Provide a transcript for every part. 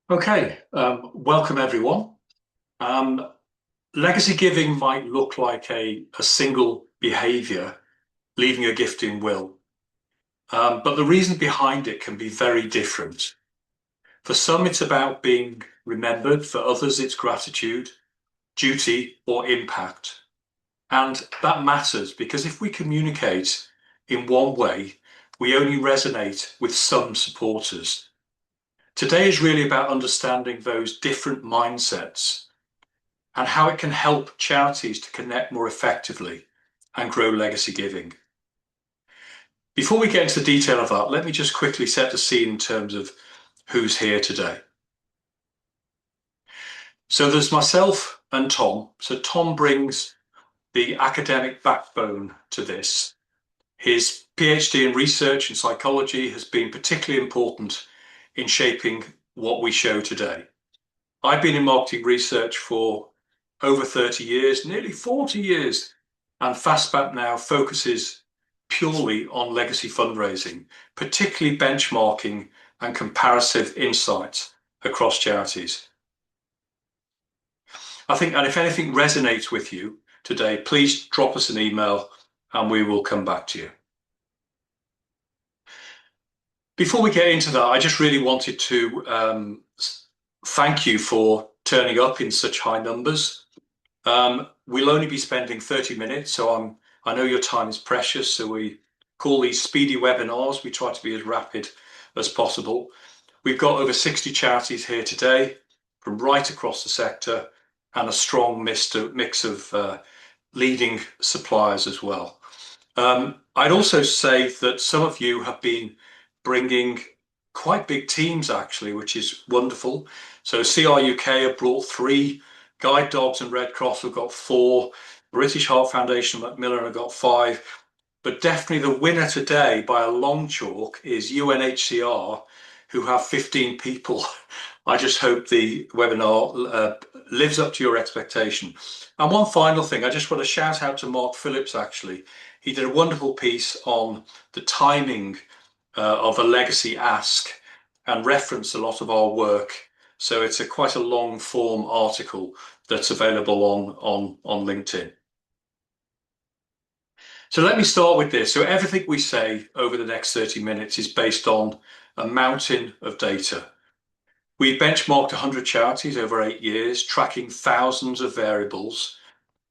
Okay, welcome everyone. Um, Legacy giving might look like a single behavior, leaving a gift in will, but the reason behind it can be very different. For some, it's about being remembered. For others, it's gratitude, duty, or impact. And that matters because if we communicate in one way, we only resonate with some supporters. Today is really about understanding those different mindsets and how it can help charities to connect more effectively and grow legacy giving. Before we get into the detail of that, let me just quickly set the scene in terms of who's here today. So there's myself and Tom. So Tom brings the academic backbone to this. His PhD in research and psychology has been particularly important in shaping what we show today. I've been in marketing research for over 30 years, nearly 40 years, and Fastback now focuses purely on legacy fundraising, particularly benchmarking and comparative insights across charities. I think, and if anything resonates with you today, please drop us an email and we will come back to you. Before we get into that, I just really wanted to thank you for turning up in such high numbers. We'll only be spending 30 minutes, so I know your time is precious, so we call these speedy webinars. We try to be as rapid as possible. We've got over 60 charities here today from right across the sector and a strong mix of leading suppliers as well. I'd also say that some of you have been bringing quite big teams actually, which is wonderful. So CR UK have brought 3, Guide Dogs and Red Cross have got 4, British Heart Foundation Macmillan have got 5, but definitely the winner today by a long chalk is UNHCR, who have 15 people. I just hope the webinar lives up to your expectation. And one final thing, I just want to shout out to Mark Phillips actually. He did a wonderful piece on the timing of a legacy ask and referenced a lot of our work. So it's quite a long form article that's available on LinkedIn. So let me start with this. So everything we say over the next 30 minutes is based on a mountain of data. We've benchmarked 100 charities over 8 years, tracking thousands of variables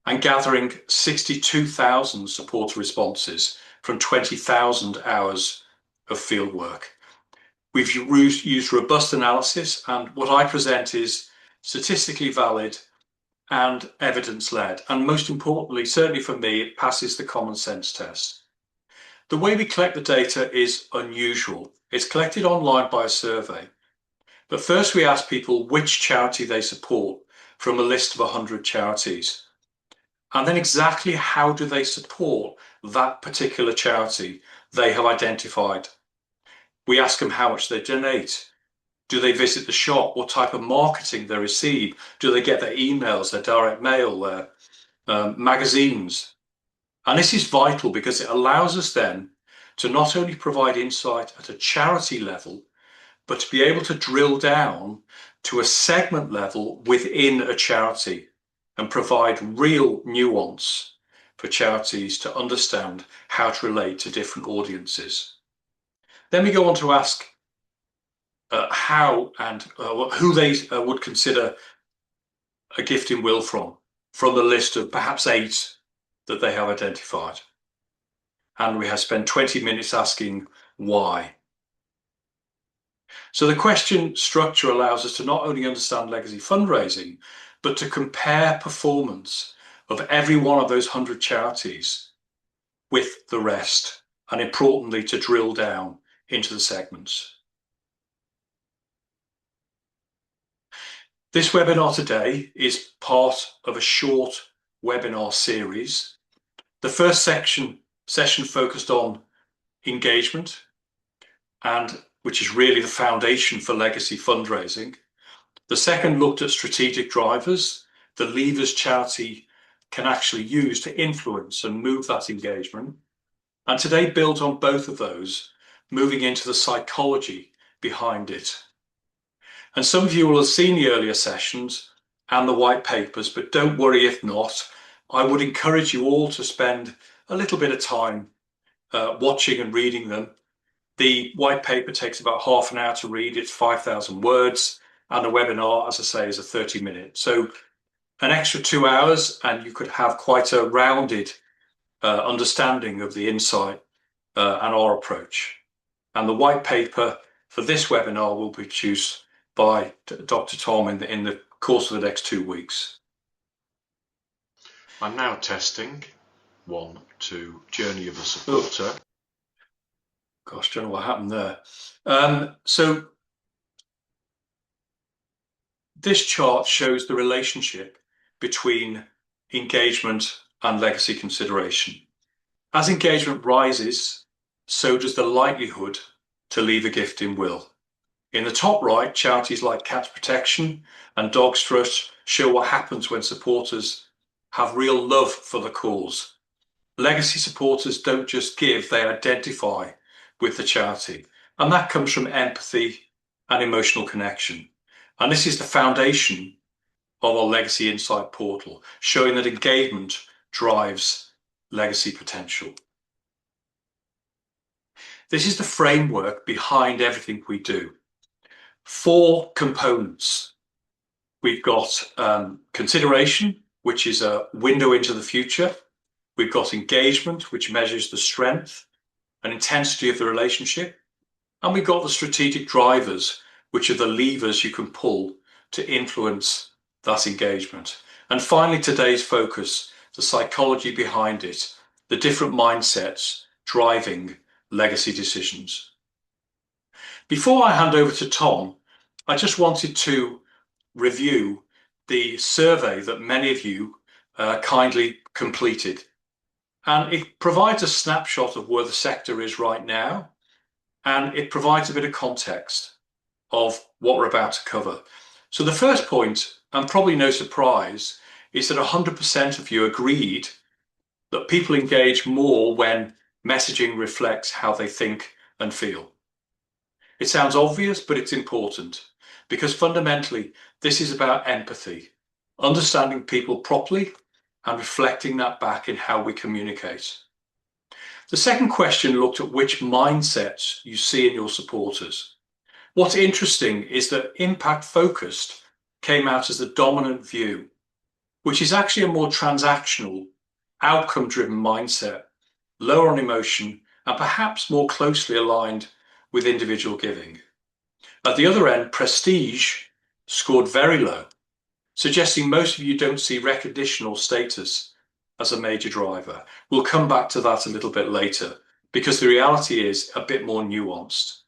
and gathering 62,000 supporter responses from 20,000 hours of field work. We've used robust analysis, and what I present is statistically valid and evidence-led. And most importantly, certainly for me, it passes the common sense test. The way we collect the data is unusual. It's collected online by a survey. But first we ask people which charity they support from a list of 100 charities. And then exactly how do they support that particular charity they have identified. We ask them how much they donate. Do they visit the shop? What type of marketing they receive? Do they get their emails, their direct mail, their magazines? And this is vital because it allows us then to not only provide insight at a charity level, but to be able to drill down to a segment level within a charity and provide real nuance for charities to understand how to relate to different audiences. Then we go on to ask how and who they would consider a gift in will from the list of perhaps 8 that they have identified. And we have spent 20 minutes asking why. So the question structure allows us to not only understand legacy fundraising, but to compare performance of every one of those 100 charities with the rest, and importantly, to drill down into the segments. This webinar today is part of a short webinar series. The first session focused on engagement, and which is really the foundation for legacy fundraising. The second looked at strategic drivers, the levers charity can actually use to influence and move that engagement. And today builds on both of those, moving into the psychology behind it. And some of you will have seen the earlier sessions and the white papers, but don't worry if not. I would encourage you all to spend a little bit of time watching and reading them. The white paper takes about half an hour to read. It's 5,000 words. And the webinar, as I say, is a 30-minute. So an extra 2 hours and you could have quite a rounded understanding of the insight and our approach. And the white paper for this webinar will be produced by Dr. Tom in the course of the next 2 weeks. I'm now testing 1, 2, journey of a supporter. Gosh, don't know what happened there. So this chart shows the relationship between engagement and legacy consideration. As engagement rises, so does the likelihood to leave a gift in will. In the top right, charities like Cats Protection and Dogs Trust show what happens when supporters have real love for the cause. Legacy supporters don't just give, they identify with the charity. And that comes from empathy and emotional connection. And this is the foundation of our Legacy Insight portal, showing that engagement drives legacy potential. This is the framework behind everything we do. 4 components. We've got consideration, which is a window into the future. We've got engagement, which measures the strength and intensity of the relationship. And we've got the strategic drivers, which are the levers you can pull to influence that engagement. And finally, today's focus, the psychology behind it, the different mindsets driving legacy decisions. Before I hand over to Tom, I just wanted to review the survey that many of you kindly completed. And it provides a snapshot of where the sector is right now, and it provides a bit of context of what we're about to cover. So the first point, and probably no surprise, is that 100% of you agreed that people engage more when messaging reflects how they think and feel. It sounds obvious, but it's important because fundamentally, this is about empathy, understanding people properly and reflecting that back in how we communicate. The second question looked at which mindsets you see in your supporters. What's interesting is that impact focused came out as the dominant view, which is actually a more transactional, outcome driven mindset, lower on emotion, and perhaps more closely aligned with individual giving. At the other end, prestige scored very low, suggesting most of you don't see recognition or status as a major driver. We'll come back to that a little bit later because the reality is a bit more nuanced.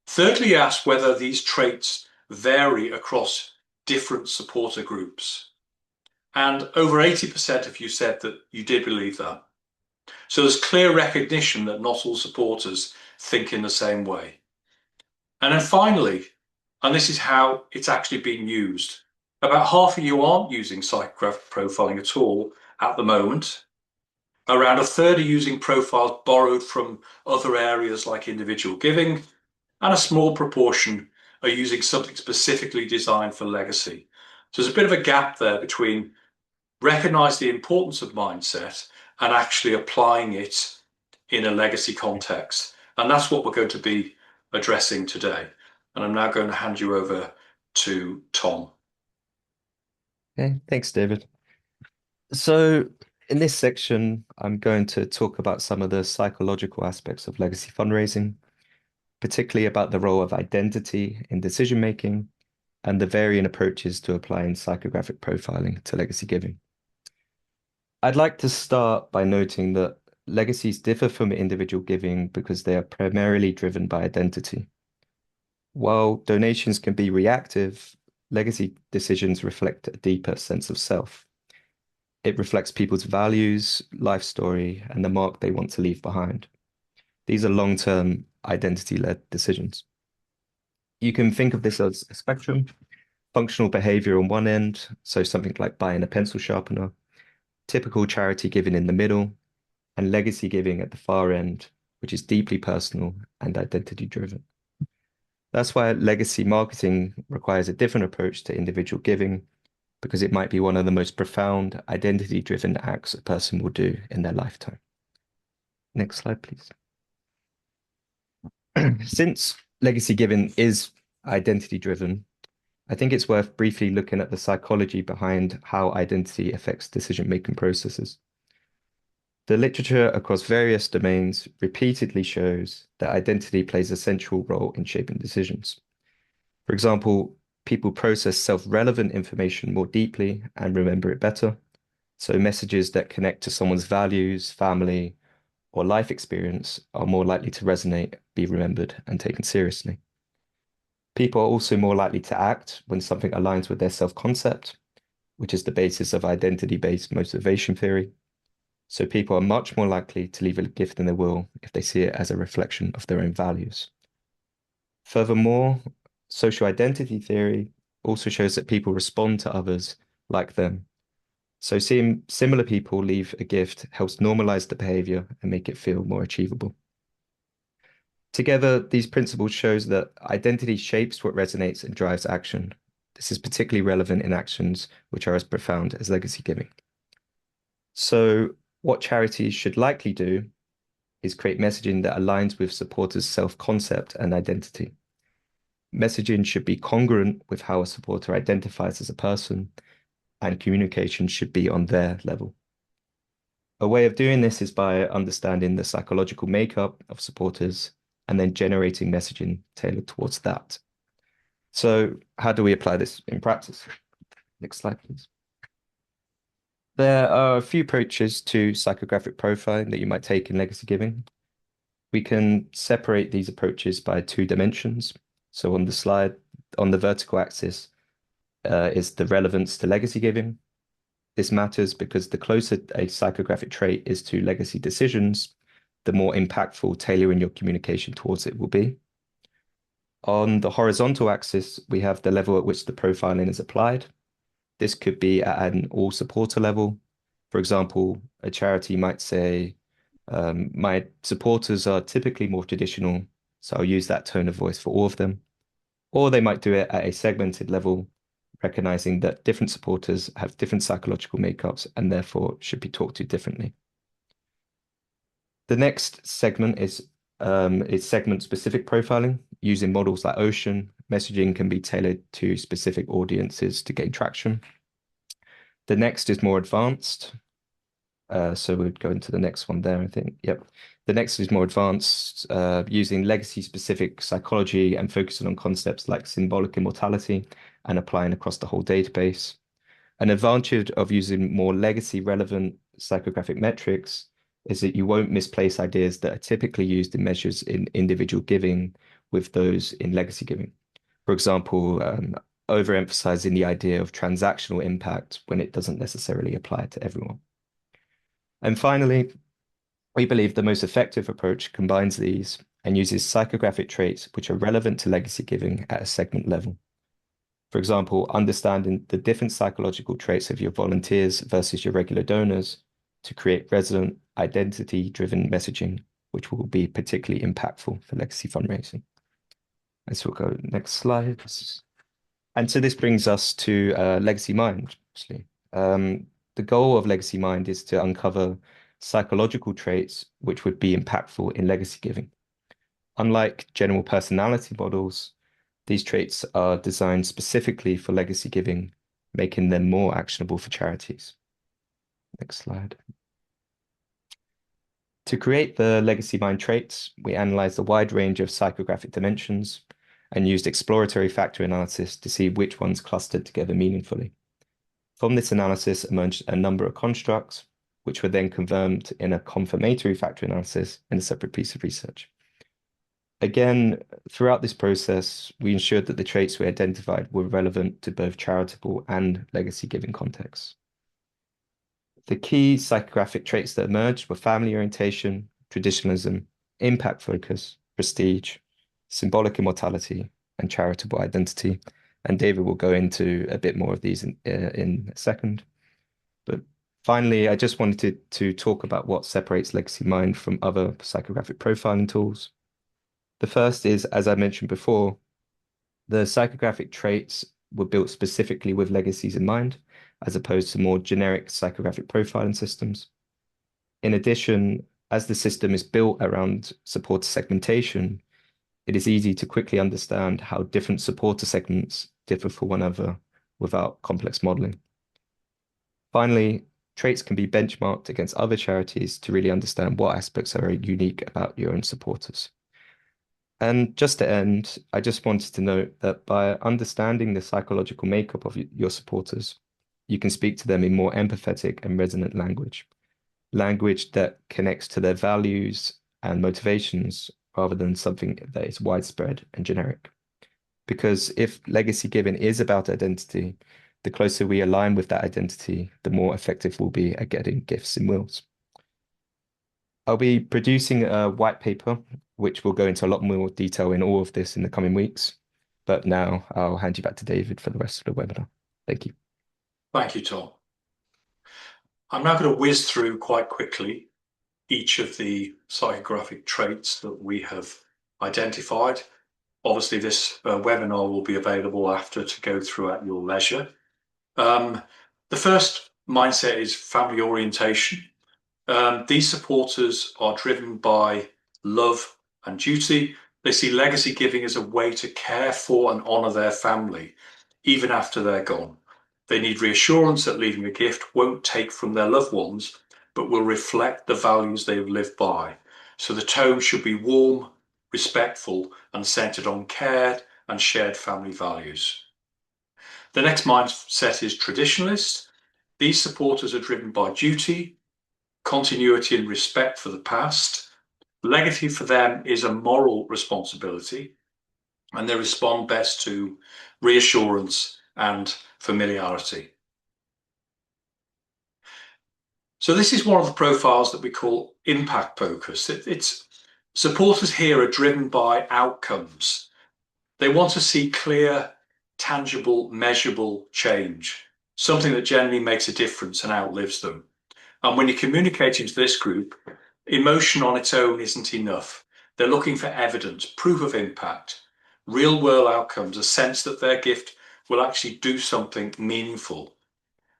Thirdly, you asked whether these traits vary across different supporter groups. And over 80% of you said that you did believe that. So there's clear recognition that not all supporters think in the same way. And then finally, and this is how it's actually being used, about half of you aren't using psychographic profiling at all at the moment. Around a third are using profiles borrowed from other areas like individual giving, and a small proportion are using something specifically designed for legacy. So there's a bit of a gap there between recognize the importance of mindset and actually applying it in a legacy context. And that's what we're going to be addressing today. And I'm now going to hand you over to Tom. Okay, thanks, David. So in this section, I'm going to talk about some of the psychological aspects of legacy fundraising, particularly about the role of identity in decision-making and the varying approaches to applying psychographic profiling to legacy giving. I'd like to start by noting that legacies differ from individual giving because they are primarily driven by identity. While donations can be reactive, legacy decisions reflect a deeper sense of self. It reflects people's values, life story, and the mark they want to leave behind. These are long-term identity-led decisions. You can think of this as a spectrum, functional behavior on one end, so something like buying a pencil sharpener, typical charity giving in the middle, and legacy giving at the far end, which is deeply personal and identity-driven. That's why legacy marketing requires a different approach to individual giving, because it might be one of the most profound identity-driven acts a person will do in their lifetime. Next slide, please. Since legacy giving is identity-driven, I think it's worth briefly looking at the psychology behind how identity affects decision-making processes. The literature across various domains repeatedly shows that identity plays a central role in shaping decisions. For example, people process self-relevant information more deeply and remember it better. So messages that connect to someone's values, family, or life experience are more likely to resonate, be remembered, and taken seriously. People are also more likely to act when something aligns with their self-concept, which is the basis of identity-based motivation theory. So people are much more likely to leave a gift in their will if they see it as a reflection of their own values. Furthermore, social identity theory also shows that people respond to others like them. So seeing similar people leave a gift helps normalize the behavior and make it feel more achievable. Together, these principles shows that identity shapes what resonates and drives action. This is particularly relevant in actions which are as profound as legacy giving. So what charities should likely do is create messaging that aligns with supporters' self-concept and identity. Messaging should be congruent with how a supporter identifies as a person, and communication should be on their level. A way of doing this is by understanding the psychological makeup of supporters and then generating messaging tailored towards that. So how do we apply this in practice? Next slide, please. There are a few approaches to psychographic profiling that you might take in legacy giving. We can separate these approaches by two dimensions. So on the slide, on the vertical axis, is the relevance to legacy giving. This matters because the closer a psychographic trait is to legacy decisions, the more impactful tailoring your communication towards it will be. On the horizontal axis, we have the level at which the profiling is applied. This could be at an all supporter level. For example, a charity might say, my supporters are typically more traditional, so I'll use that tone of voice for all of them. Or they might do it at a segmented level, recognizing that different supporters have different psychological makeups and therefore should be talked to differently. The next segment is segment-specific profiling. Using models like Ocean, messaging can be tailored to specific audiences to gain traction. The next is more advanced. So we'd go into the next one there, I think. Yep. The next is more advanced, using legacy-specific psychology and focusing on concepts like symbolic immortality and applying across the whole database. An advantage of using more legacy-relevant psychographic metrics is that you won't misplace ideas that are typically used in measures in individual giving with those in legacy giving. For example, overemphasizing the idea of transactional impact when it doesn't necessarily apply to everyone. And finally, we believe the most effective approach combines these and uses psychographic traits which are relevant to legacy giving at a segment level. For example, understanding the different psychological traits of your volunteers versus your regular donors to create resonant, identity-driven messaging, which will be particularly impactful for legacy fundraising. Let's go next slide. And so this brings us to LegacyMind, actually. The goal of LegacyMind is to uncover psychological traits which would be impactful in legacy giving. Unlike general personality models, these traits are designed specifically for legacy giving, making them more actionable for charities. Next slide. To create the LegacyMind traits, we analyzed a wide range of psychographic dimensions and used exploratory factor analysis to see which ones clustered together meaningfully. From this analysis emerged a number of constructs, which were then confirmed in a confirmatory factor analysis in a separate piece of research. Again, throughout this process, we ensured that the traits we identified were relevant to both charitable and legacy giving contexts. The key psychographic traits that emerged were family orientation, traditionalism, impact focus, prestige, symbolic immortality, and charitable identity. And David will go into a bit more of these in a second. But finally, I just wanted to talk about what separates LegacyMind from other psychographic profiling tools. The first is, as I mentioned before, The psychographic traits were built specifically with legacies in mind, as opposed to more generic psychographic profiling systems. In addition, as the system is built around supporter segmentation, it is easy to quickly understand how different supporter segments differ from one another without complex modeling. Finally, traits can be benchmarked against other charities to really understand what aspects are unique about your own supporters. And just to end, I just wanted to note that by understanding the psychological makeup of your supporters, you can speak to them in more empathetic and resonant language, language that connects to their values and motivations rather than something that is widespread and generic. Because if legacy giving is about identity, the closer we align with that identity, the more effective we'll be at getting gifts in wills. I'll be producing a white paper, which will go into a lot more detail in all of this in the coming weeks. But now I'll hand you back to David for the rest of the webinar. Thank you. Thank you, Tom. I'm now going to whiz through quite quickly each of the psychographic traits that we have identified. Obviously, this webinar will be available after to go through at your leisure. The first mindset is family orientation. These supporters are driven by love and duty. They see legacy giving as a way to care for and honour their family, even after they're gone. They need reassurance that leaving a gift won't take from their loved ones, but will reflect the values they have lived by. So the tone should be warm, respectful, and centred on care and shared family values. The next mindset is traditionalist. These supporters are driven by duty, continuity and respect for the past. Legacy for them is a moral responsibility, and they respond best to reassurance and familiarity. So this is one of the profiles that we call impact focus. It's supporters here are driven by outcomes. They want to see clear, tangible, measurable change, something that generally makes a difference and outlives them. And when you're communicating to this group, emotion on its own isn't enough. They're looking for evidence, proof of impact, real world outcomes, a sense that their gift will actually do something meaningful.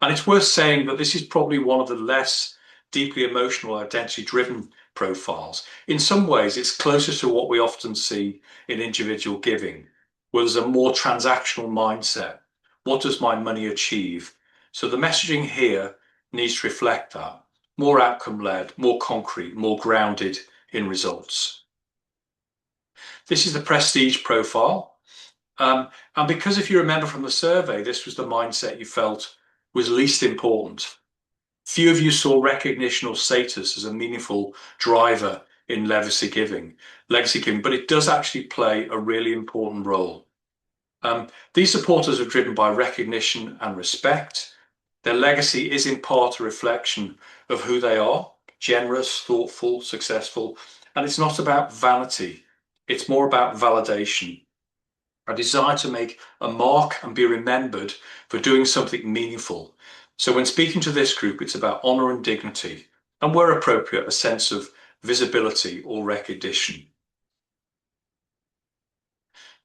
And it's worth saying that this is probably one of the less deeply emotional, identity driven profiles. In some ways, it's closer to what we often see in individual giving, where there's a more transactional mindset. What does my money achieve? So the messaging here needs to reflect that. More outcome led, more concrete, more grounded in results. This is the prestige profile. And because if you remember from the survey, this was the mindset you felt was least important. Few of you saw recognition or status as a meaningful driver in legacy giving, but it does actually play a really important role. These supporters are driven by recognition and respect. Their legacy is in part a reflection of who they are, generous, thoughtful, successful, and it's not about vanity. It's more about validation, a desire to make a mark and be remembered for doing something meaningful. So when speaking to this group, it's about honour and dignity, and where appropriate, a sense of visibility or recognition.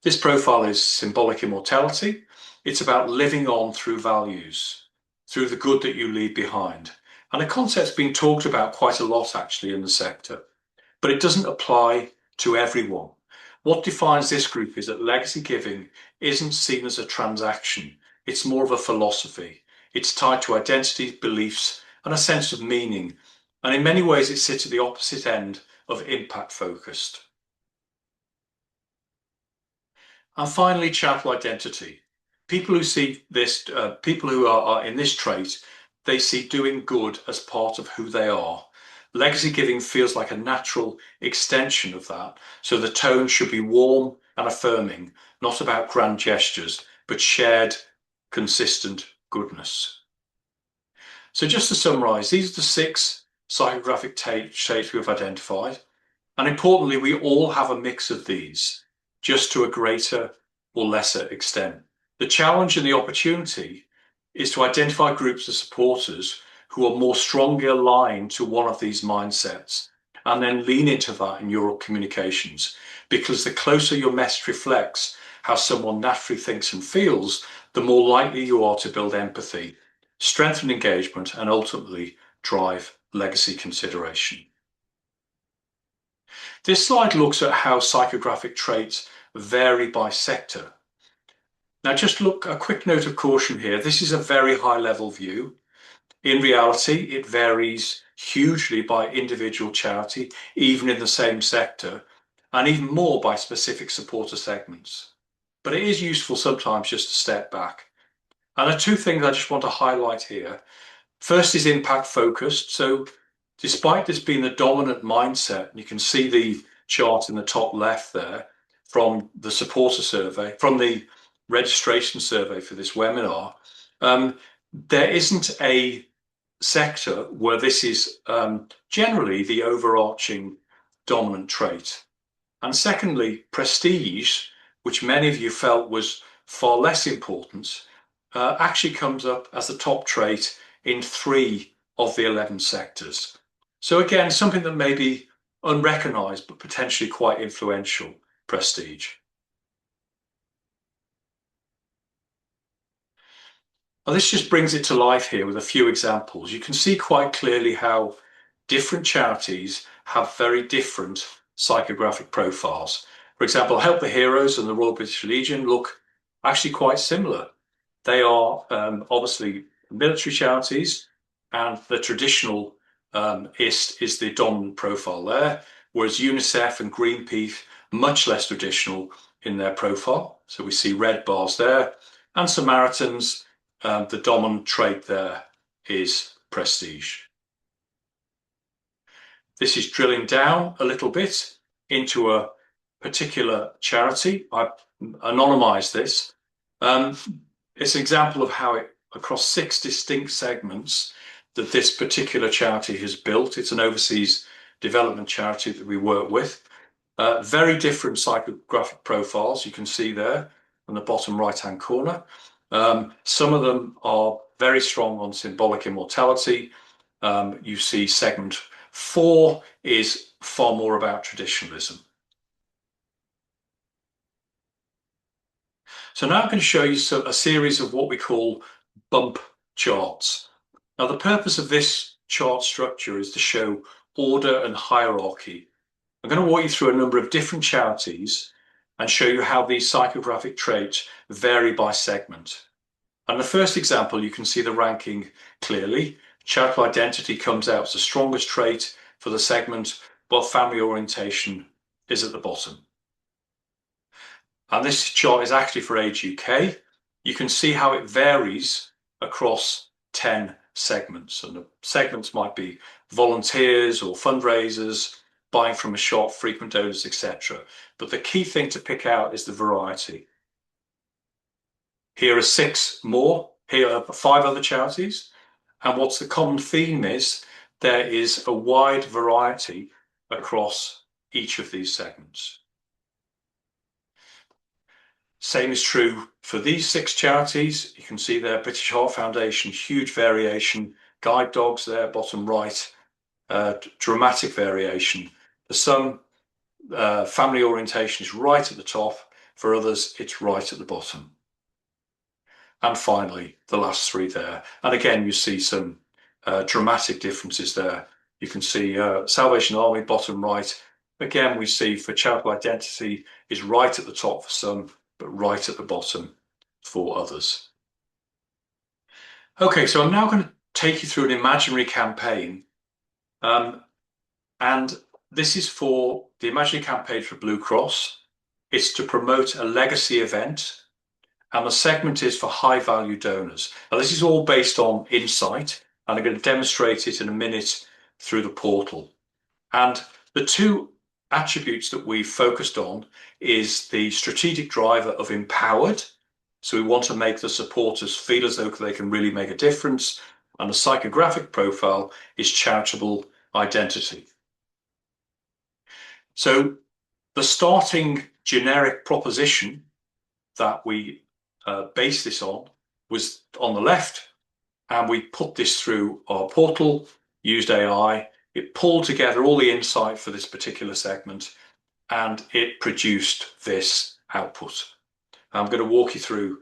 This profile is symbolic immortality. It's about living on through values, through the good that you leave behind. And a concept's been talked about quite a lot actually in the sector, but it doesn't apply to everyone. What defines this group is that legacy giving isn't seen as a transaction. It's more of a philosophy. It's tied to identity, beliefs, and a sense of meaning. And in many ways, it sits at the opposite end of impact focused. And finally, charitable identity. People who see this, people who are in this trait, they see doing good as part of who they are. Legacy giving feels like a natural extension of that. So the tone should be warm and affirming, not about grand gestures, but shared, consistent goodness. So just to summarize, these are the 6 psychographic traits we've identified. And importantly, we all have a mix of these, just to a greater or lesser extent. The challenge and the opportunity is to identify groups of supporters who are more strongly aligned to one of these mindsets, and then lean into that in your communications, because the closer your message reflects how someone naturally thinks and feels, the more likely you are to build empathy, strengthen engagement, and ultimately drive legacy consideration. This slide looks at how psychographic traits vary by sector. Now, just look, a quick note of caution here. This is a very high level view. In reality, it varies hugely by individual charity, even in the same sector, and even more by specific supporter segments. But it is useful sometimes just to step back. And there are two things I just want to highlight here. First is impact focused. So despite this being the dominant mindset, you can see the chart in the top left there from the supporter survey, from the registration survey for this webinar, there isn't a sector where this is generally the overarching dominant trait. And secondly, prestige, which many of you felt was far less important, actually comes up as the top trait in 3 of the 11 sectors. So again, something that may be unrecognized but potentially quite influential, prestige. Now, this just brings it to life here with a few examples. You can see quite clearly how different charities have very different psychographic profiles. For example, Help the Heroes and the Royal British Legion look actually quite similar. They are obviously military charities, and the traditional IST is the dominant profile there, whereas UNICEF and Greenpeace, much less traditional in their profile. So we see red bars there. And Samaritans, the dominant trait there is prestige. This is drilling down a little bit into a particular charity. I've anonymized this. It's an example of how it, across 6 distinct segments, that this particular charity has built. It's an overseas development charity that we work with. Very different psychographic profiles you can see there on the bottom right-hand corner. Some of them are very strong on symbolic immortality. You see segment 4 is far more about traditionalism. So now I'm going to show you a series of what we call bump charts. Now, the purpose of this chart structure is to show order and hierarchy. I'm going to walk you through a number of different charities and show you how these psychographic traits vary by segment. And the first example, you can see the ranking clearly. Charitable identity comes out as the strongest trait for the segment, while family orientation is at the bottom. And this chart is actually for Age UK. You can see how it varies across 10 segments. And the segments might be volunteers or fundraisers, buying from a shop, frequent donors, etc. But the key thing to pick out is the variety. Here are 6 more. Here are 5 other charities. And what's the common theme is there is a wide variety across each of these segments. Same is true for these 6 charities. You can see there, British Heart Foundation, huge variation. Guide dogs there, bottom right, dramatic variation. For some, family orientation is right at the top. For others, it's right at the bottom. And finally, the last 3 there. And again, you see some dramatic differences there. You can see Salvation Army, bottom right. Again, we see for charitable identity is right at the top for some, but right at the bottom for others. Okay, so I'm now going to take you through an imaginary campaign. And this is for the imaginary campaign for Blue Cross. It's to promote a legacy event. And the segment is for high value donors. Now, this is all based on insight, and I'm going to demonstrate it in a minute through the portal. And the 2 attributes that we've focused on is the strategic driver of empowered. So we want to make the supporters feel as though they can really make a difference. And the psychographic profile is charitable identity. So the starting generic proposition that we base this on was on the left, and we put this through our portal, used AI. It pulled together all the insight for this particular segment, and it produced this output. I'm going to walk you through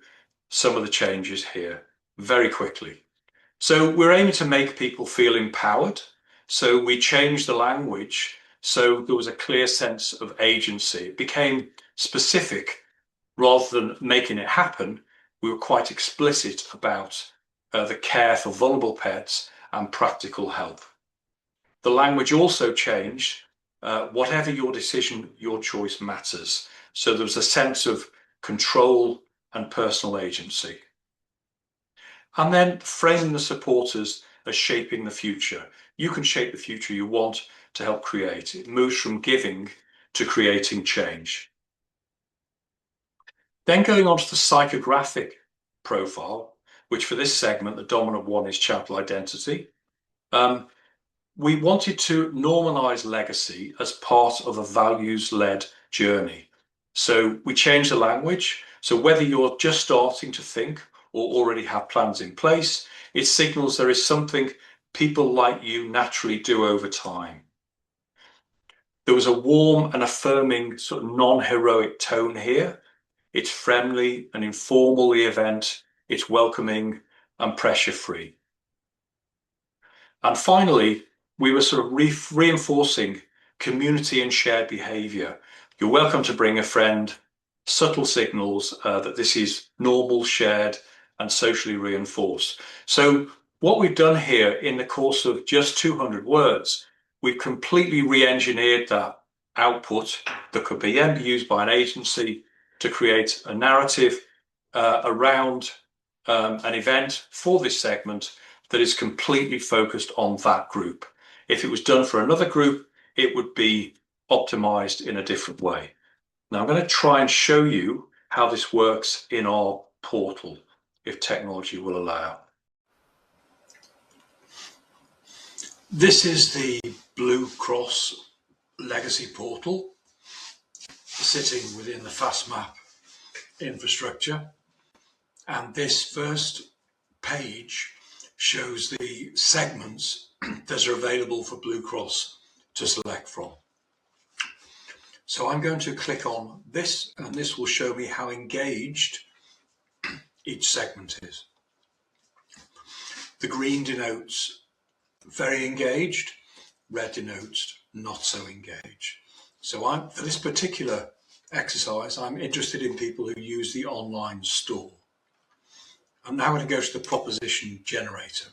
some of the changes here very quickly. So we're aiming to make people feel empowered. So we changed the language so there was a clear sense of agency. It became specific rather than making it happen. We were quite explicit about the care for vulnerable pets and practical help. The language also changed. Whatever your decision, your choice matters. So there was a sense of control and personal agency. And then framing the supporters as shaping the future. You can shape the future you want to help create. It moves from giving to creating change. Then going on to the psychographic profile, which for this segment, the dominant one is charitable identity. We wanted to normalize legacy as part of a values-led journey. So we changed the language. So whether you're just starting to think or already have plans in place, it signals there is something people like you naturally do over time. There was a warm and affirming sort of non-heroic tone here. It's friendly and informal, the event. It's welcoming and pressure-free. And finally, we were sort of reinforcing community and shared behavior. You're welcome to bring a friend, subtle signals that this is normal, shared, and socially reinforced. So what we've done here in the course of just 200 words, we've completely re-engineered that output that could be then used by an agency to create a narrative around an event for this segment that is completely focused on that group. If it was done for another group, it would be optimized in a different way. Now I'm going to try and show you how this works in our portal, if technology will allow. This is the Blue Cross Legacy portal sitting within the FastMap infrastructure. And this first page shows the segments that are available for Blue Cross to select from. So I'm going to click on this, and this will show me how engaged each segment is. The green denotes very engaged, red denotes not so engaged. So for this particular exercise, I'm interested in people who use the online store. I'm now going to go to the proposition generator.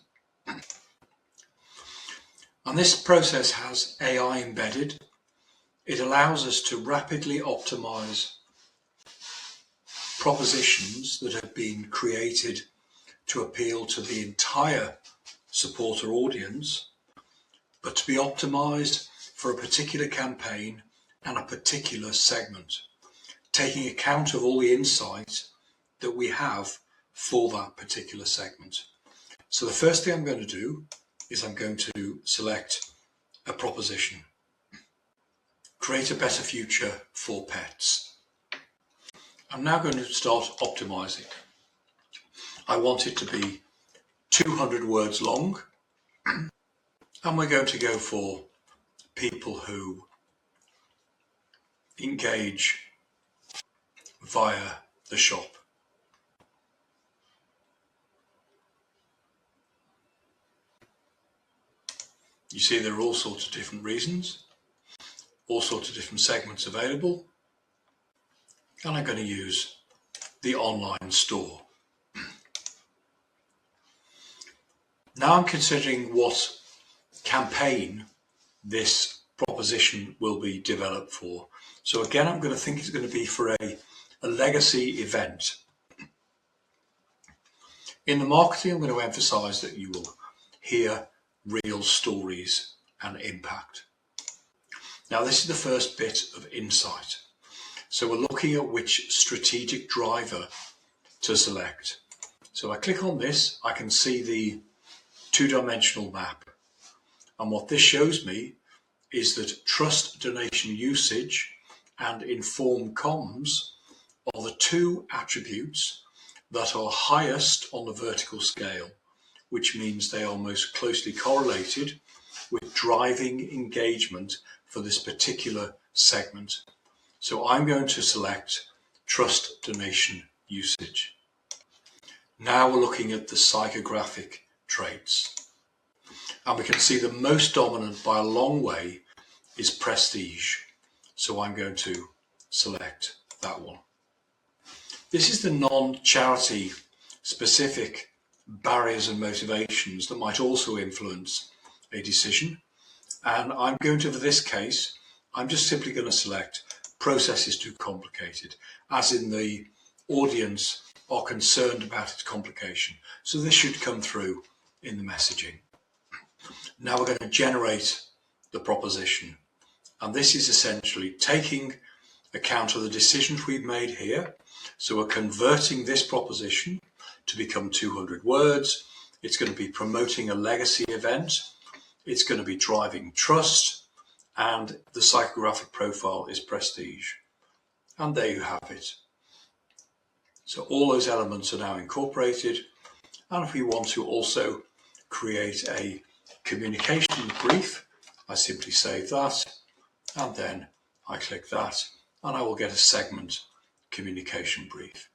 And this process has AI embedded. It allows us to rapidly optimize propositions that have been created to appeal to the entire supporter audience, but to be optimized for a particular campaign and a particular segment, taking account of all the insight that we have for that particular segment. So the first thing I'm going to do is I'm going to select a proposition. Create a better future for pets. I'm now going to start optimizing. I want it to be 200 words long, and we're going to go for people who engage via the shop. You see there are all sorts of different reasons, all sorts of different segments available, and I'm going to use the online store. Now I'm considering what campaign this proposition will be developed for. So again, I'm going to think it's going to be for a legacy event. In the marketing, I'm going to emphasize that you will hear real stories and impact. Now, this is the first bit of insight. So we're looking at which strategic driver to select. So I click on this, I can see the two-dimensional map. And what this shows me is that trust, donation, usage, and informed comms are the two attributes that are highest on the vertical scale, which means they are most closely correlated with driving engagement for this particular segment. So I'm going to select trust donation usage. Now we're looking at the psychographic traits. And we can see the most dominant by a long way is prestige. So I'm going to select that one. This is the non-charity specific barriers and motivations that might also influence a decision. And I'm going to, for this case, I'm just simply going to select process is too complicated, as in the audience are concerned about its complication. So this should come through in the messaging. Now we're going to generate the proposition. And this is essentially taking account of the decisions we've made here. So we're converting this proposition to become 200 words. It's going to be promoting a legacy event. It's going to be driving trust. And the psychographic profile is prestige. And there you have it. So all those elements are now incorporated. And if we want to also create a communication brief, I simply save that. And then I click that and I will get a segment communication brief.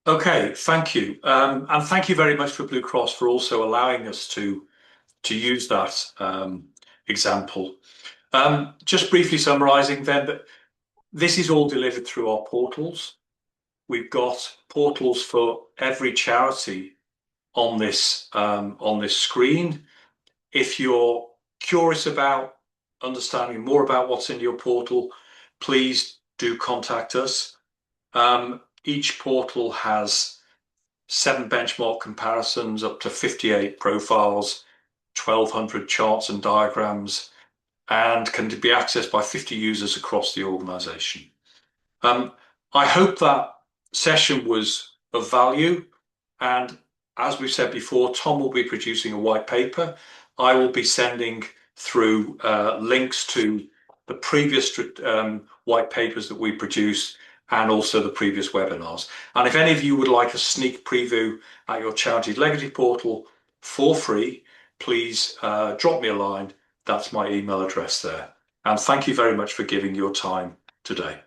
Okay, thank you. And thank you very much for Blue Cross for also allowing us to use that example. Just briefly summarising then, that this is all delivered through our portals. We've got portals for every charity on this screen. If you're curious about understanding more about what's in your portal, please do contact us. Each portal has 7 benchmark comparisons, up to 58 profiles, 1,200 charts and diagrams, and can be accessed by 50 users across the organization. I hope that session was of value, and as we've said before, Tom will be producing a white paper. I will be sending through links to the previous white papers that we produced and also the previous webinars. And if any of you would like a sneak preview at your charity's legacy portal for free, please drop me a line. That's my email address there. And thank you very much for giving your time today.